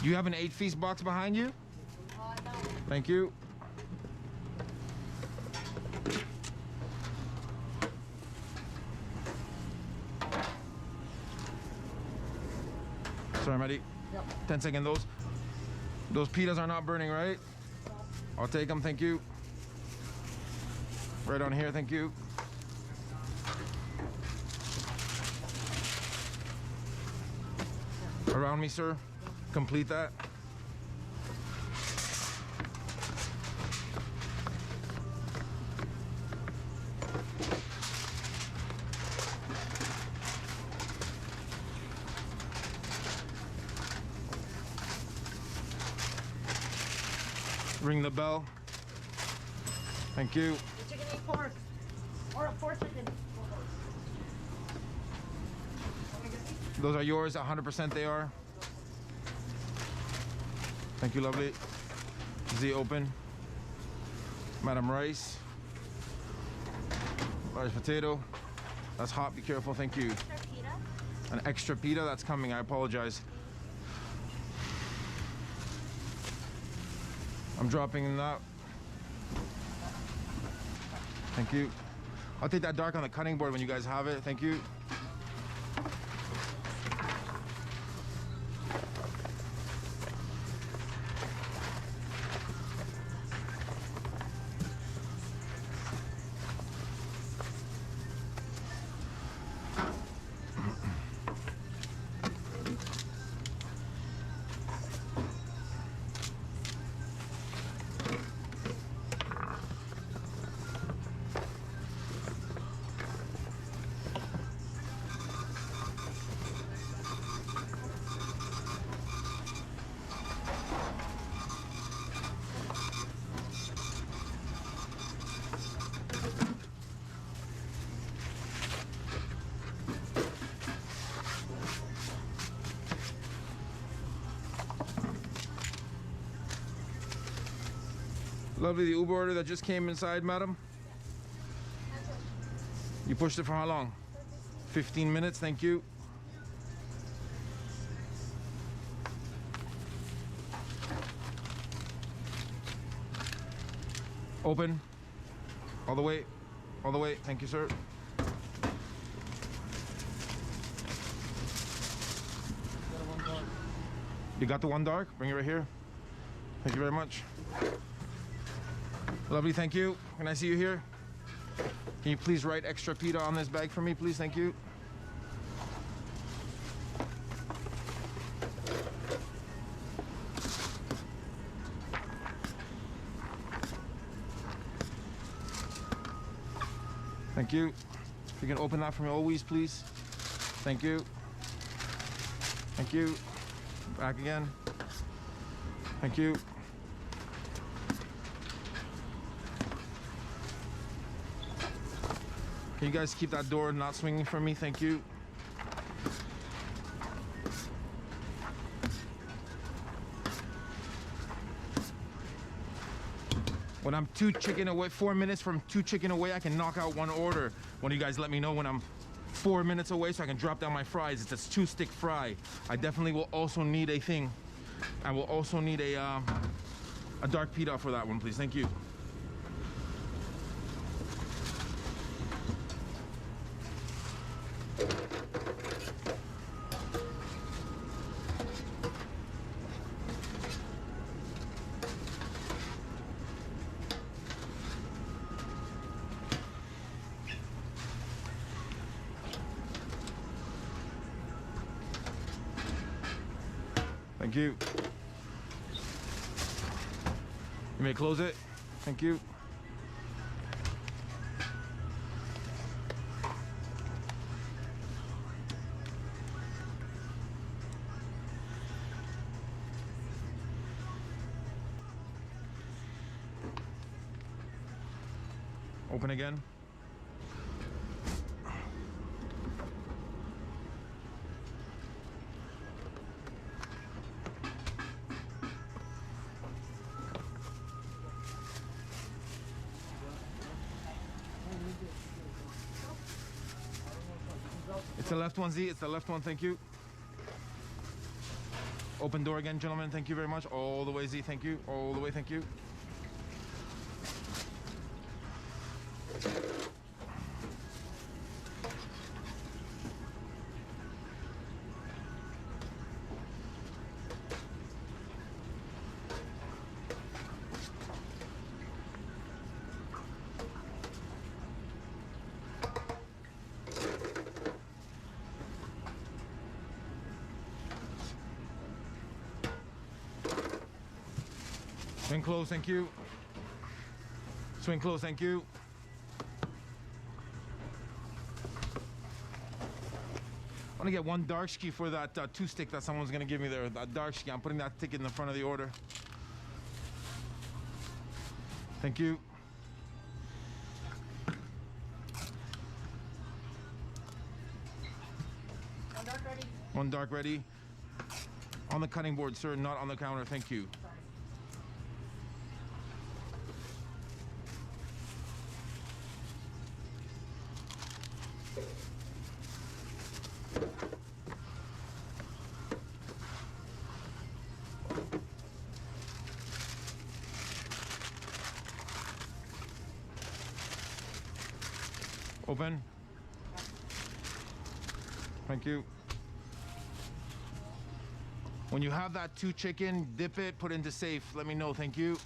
Do you have an 8-piece box behind you? No. Thank you. Sorry, Maddie. Yep. 10 seconds. Those pitas are not burning, right? No. I'll take them, thank you. Right on here, thank you. Around me, sir. Complete that. Ring the bell. Thank you. The chicken ain't pork. Or a pork chicken. Those are yours, 100% they are. Thank you, lovely. Z open. Madam rice. Large potato. That's hot, be careful, thank you. Extra pita? An extra pita, that's coming, I apologize. I'm dropping in that. Thank you. I'll take that dark on the cutting board when you guys have it, thank you. Lovely, the Uber order that just came inside, madam. You pushed it for how long? 15 minutes, thank you. Open. All the way. All the way, thank you, sir. You got the one dark? Bring it right here. Thank you very much. Lovely, thank you. Can I see you here? Can you please write extra pita on this bag for me, please? Thank you. Thank you. If you can open that for me always, please. Thank you. Thank you. Back again. Thank you. Can you guys keep that door not swinging for me? Thank you. When I'm 2 chicken away, 4 minutes from 2 chicken away, I can knock out 1 order. When you guys let me know when I'm 4 minutes away so I can drop down my fries. It's a 2-stick fry. I definitely will also need a thing. I will also need a dark pita for that one, please. Thank you. Thank you. You may close it. Thank you. Open again. It's the left one, Z. It's the left one. Thank you. Open door again, gentlemen. Thank you very much. All the way, Z. Thank you. All the way. Thank you. Swing close, thank you. Swing close, thank you. I want to get one dark ski for that two stick that someone's going to give me there. That dark ski, I'm putting that ticket in the front of the order. Thank you. One dark ready. One dark ready. On the cutting board, sir, not on the counter. Thank you. Sorry. Open. Thank you. When you have that two chicken, dip it, put it into safe. Let me know. Thank you.